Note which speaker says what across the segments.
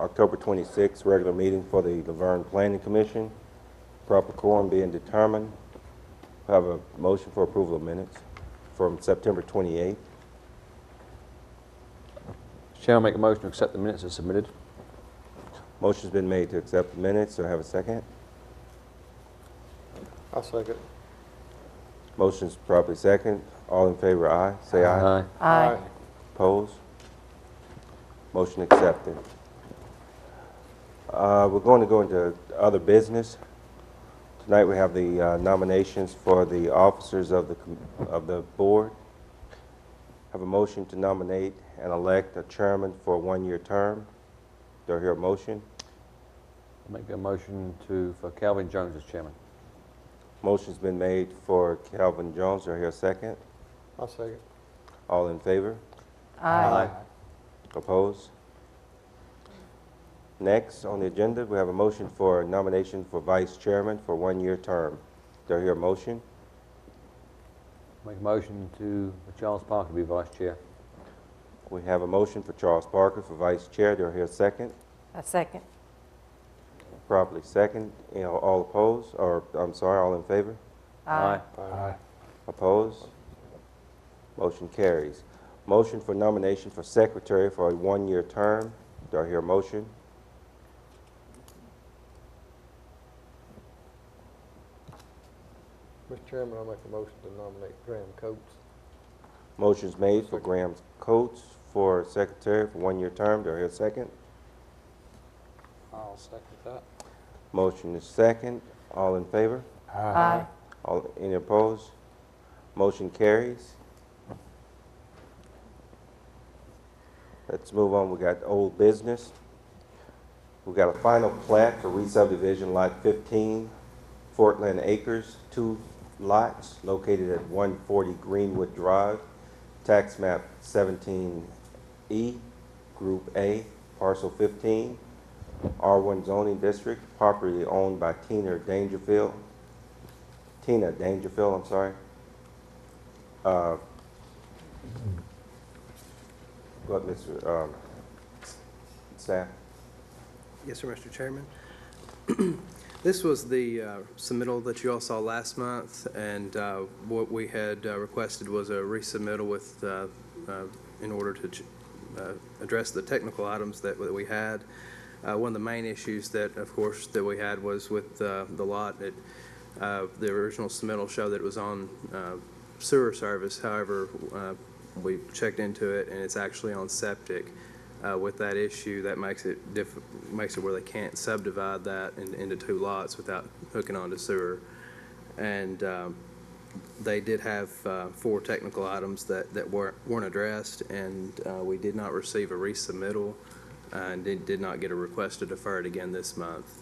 Speaker 1: October 26th regular meeting for the Vergne Planning Commission. Proper quorum being determined. Have a motion for approval of minutes from September 28th.
Speaker 2: Chair, I'll make a motion to accept the minutes as submitted.
Speaker 1: Motion's been made to accept the minutes. Do I have a second?
Speaker 3: I'll second.
Speaker 1: Motion's properly second. All in favor, aye. Say aye.
Speaker 4: Aye.
Speaker 1: Opposed? Motion accepted. We're going to go into other business. Tonight we have the nominations for the officers of the board. Have a motion to nominate and elect a chairman for a one-year term. Do I hear a motion?
Speaker 2: I'll make a motion for Calvin Jones as chairman.
Speaker 1: Motion's been made for Calvin Jones. Do I hear a second?
Speaker 3: I'll second.
Speaker 1: All in favor?
Speaker 4: Aye.
Speaker 1: Opposed? Next on the agenda, we have a motion for nomination for vice chairman for one-year term. Do I hear a motion?
Speaker 2: Make a motion for Charles Parker to be vice chair.
Speaker 1: We have a motion for Charles Parker for vice chair. Do I hear a second?
Speaker 4: A second.
Speaker 1: Properly second. All opposed? Or, I'm sorry, all in favor?
Speaker 4: Aye.
Speaker 3: Aye.
Speaker 1: Opposed? Motion carries. Motion for nomination for secretary for a one-year term. Do I hear a motion?
Speaker 3: Mr. Chairman, I'll make a motion to nominate Graham Coates.
Speaker 1: Motion's made for Graham Coates for secretary for one-year term. Do I hear a second?
Speaker 3: I'll second that.
Speaker 1: Motion is second. All in favor?
Speaker 4: Aye.
Speaker 1: Any opposed? Motion carries. Let's move on. We got old business. We got a final plat for re-subdivision lot 15, Fortland Acres, 2 lots located at 140 Greenwood Drive, tax map 17E, Group A, Parcel 15, R1 zoning district, property owned by Tina Dangerfield, I'm sorry. What, Mr. Staff?
Speaker 5: Yes, sir, Mr. Chairman. This was the submittal that you all saw last month, and what we had requested was a resubmittal with, in order to address the technical items that we had. One of the main issues that, of course, that we had was with the lot. The original submittal showed that it was on sewer service. However, we checked into it, and it's actually on septic. With that issue, that makes it where they can't subdivide that into 2 lots without hooking onto sewer. And they did have 4 technical items that weren't addressed, and we did not receive a resubmittal, and did not get a request to defer it again this month.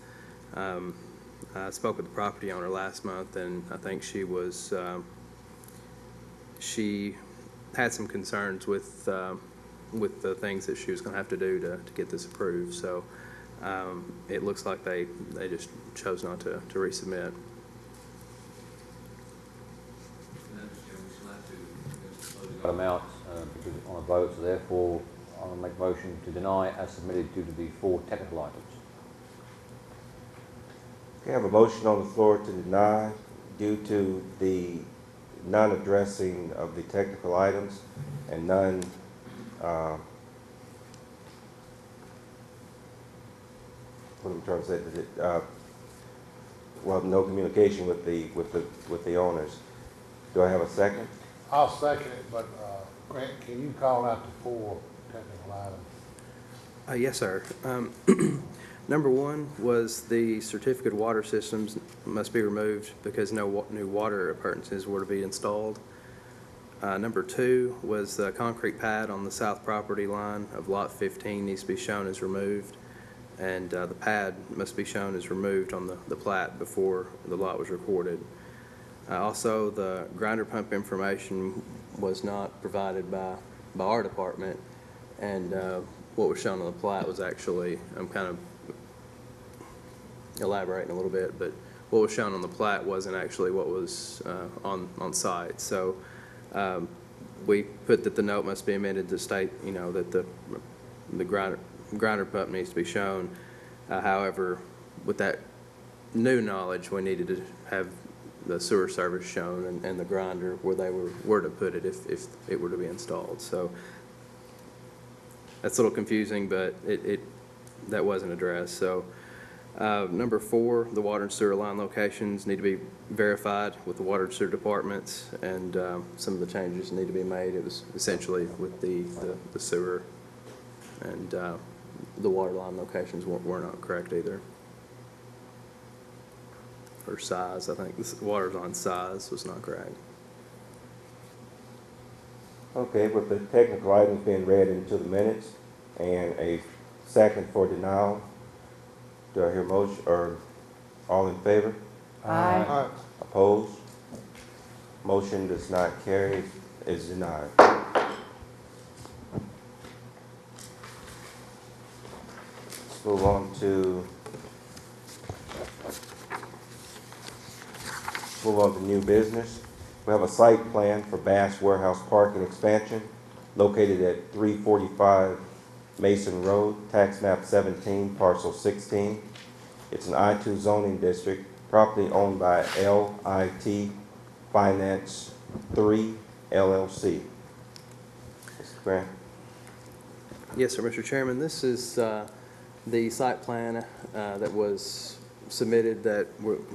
Speaker 5: I spoke with the property owner last month, and I think she had some concerns with the things that she was going to have to do to get this approved. So it looks like they just chose not to resubmit.
Speaker 2: Got them out because on a vote, so therefore I'll make a motion to deny as submitted due to the 4 technical items.
Speaker 1: We have a motion on the floor to deny due to the non-addressing of the technical items and what I'm trying to say, well, no communication with the owners. Do I have a second?
Speaker 6: I'll second it, but Grant, can you call out the 4 technical items?
Speaker 5: Yes, sir. Number 1 was the certificate of water systems must be removed because no new water appurtenances were to be installed. Number 2 was the concrete pad on the south property line of lot 15 needs to be shown as removed, and the pad must be shown as removed on the plat before the lot was recorded. Also, the grinder pump information was not provided by our department, and what was shown on the plat was actually, I'm kind of elaborating a little bit, but what was shown on the plat wasn't actually what was on site. So we put that the note must be amended to state, that the grinder pump needs to be shown. However, with that new knowledge, we needed to have the sewer service shown and the grinder where they were to put it if it were to be installed. So that's a little confusing, but that wasn't addressed. So number 4, the water and sewer line locations need to be verified with the water and sewer departments, and some of the changes need to be made. It was essentially with the sewer, and the water line locations were not correct either. Or size, I think the water line size was not correct.
Speaker 1: Okay, with the technical items being read into the minutes and a second for denial, do I hear motion, or all in favor?
Speaker 4: Aye.
Speaker 1: Opposed? Motion does not carry, is denied. Let's move on to new business. We have a site plan for Bass Warehouse Parking expansion located at 345 Mason Road, tax map 17, parcel 16. It's an I-2 zoning district, property owned by LIT Finance 3 LLC. Mr. Grant.
Speaker 5: Yes, sir, Mr. Chairman. This is the site plan that was submitted that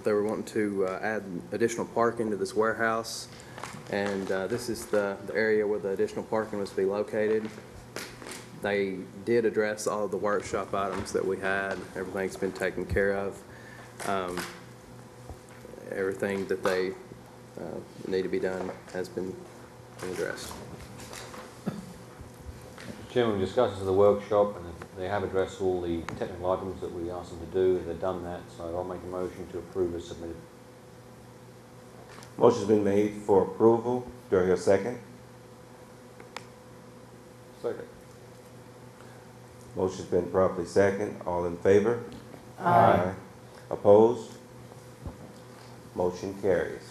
Speaker 5: they were wanting to add additional parking to this warehouse. And this is the area where the additional parking was to be located. They did address all of the workshop items that we had. Everything's been taken care of. Everything that they need to be done has been addressed.
Speaker 2: Mr. Chairman, we discussed this at the workshop, and they have addressed all the technical items that we asked them to do. They've done that, so I'll make a motion to approve as submitted.
Speaker 1: Motion's been made for approval. Do I hear a second?
Speaker 6: Second.
Speaker 1: Motion's been properly second. All in favor?
Speaker 4: Aye.
Speaker 1: Opposed? Motion carries.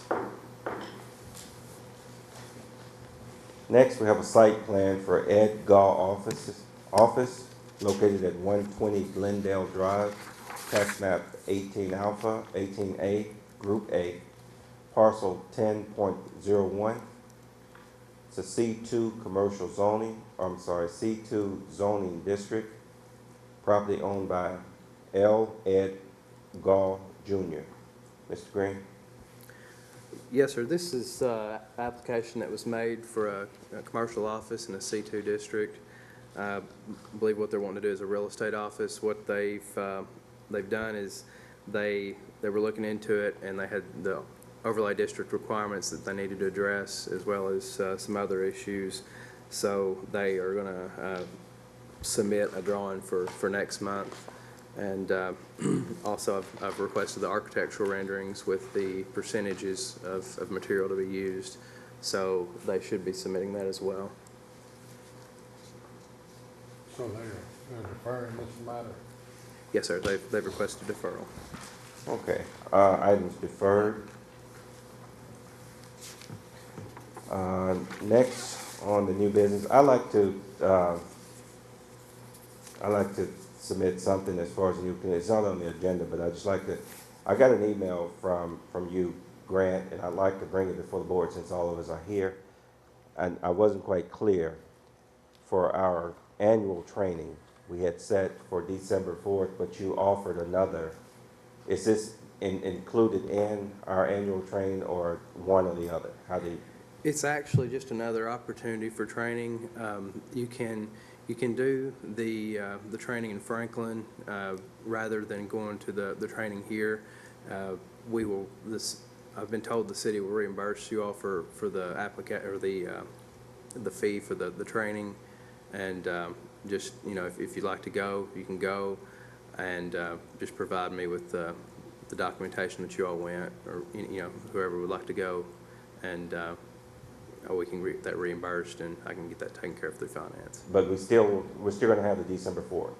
Speaker 1: Next, we have a site plan for Ed Gaw office located at 120 Glendale Drive, tax map 18 Alpha, 18A, Group A, parcel 10.01. It's a C2 commercial zoning, C2 zoning district, property owned by L. Ed Gaw Jr. Mr. Green?
Speaker 5: Yes, sir. This is an application that was made for a commercial office in a C2 district. I believe what they're wanting to do is a real estate office. What they've done is they were looking into it, and they had the overlay district requirements that they needed to address, as well as some other issues. So they are going to submit a drawing for next month. And also I've requested the architectural renderings with the percentages of material to be used. So they should be submitting that as well.
Speaker 6: So they're deferring this matter?
Speaker 5: Yes, sir. They've requested deferral.
Speaker 1: Okay, items deferred. Next on the new business, I like to submit something as far as new. It's not on the agenda, but I just like to. I got an email from you, Grant, and I'd like to bring it before the board since all of us are here. And I wasn't quite clear for our annual training. We had set for December 4th, but you offered another. Is this included in our annual training or one or the other? How do you?
Speaker 5: It's actually just another opportunity for training. You can do the training in Franklin rather than going to the training here. I've been told the city will reimburse you all for the the fee for the training, and just if you'd like to go, you can go, and just provide me with the documentation that you all went, or whoever would like to go, and we can get that reimbursed, and I can get that taken care of through finance.
Speaker 1: But we're still going to have the December 4th.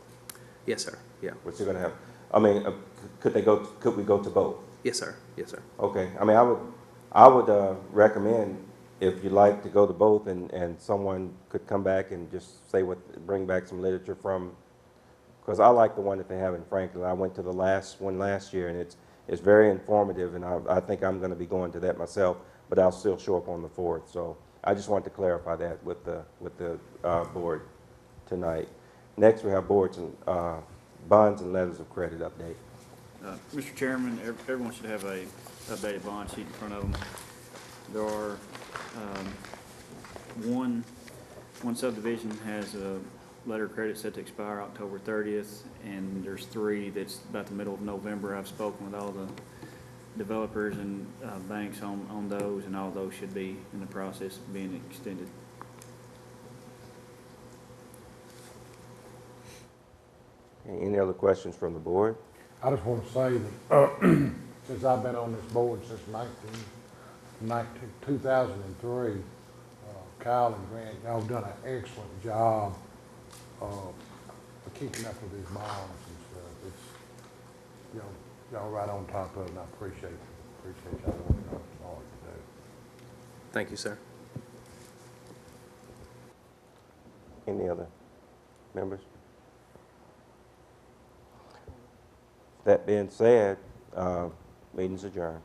Speaker 5: Yes, sir. Yeah.
Speaker 1: We're still going to have. I mean, could we go to both?
Speaker 5: Yes, sir. Yes, sir.
Speaker 1: Okay. I mean, I would recommend if you'd like to go to both, and someone could come back and just bring back some literature from because I like the one that they have in Franklin. I went to the last one last year, and it's very informative, and I think I'm going to be going to that myself, but I'll still show up on the 4th. So I just wanted to clarify that with the board tonight. Next, we have boards and bonds and letters of credit update.
Speaker 7: Mr. Chairman, everyone should have a updated bond sheet in front of them. There are, one subdivision has a letter of credit set to expire October 30th, and there's 3 that's about the middle of November. I've spoken with all the developers and banks on those, and all those should be in the process of being extended.
Speaker 1: Any other questions from the board?
Speaker 6: I just want to say that, since I've been on this board since 2003, Kyle and Grant, y'all done an excellent job of keeping up with these bonds and stuff. It's, y'all right on top of it, and I appreciate y'all working on it hard to do.
Speaker 5: Thank you, sir.
Speaker 1: Any other members? That being said, meeting's adjourned.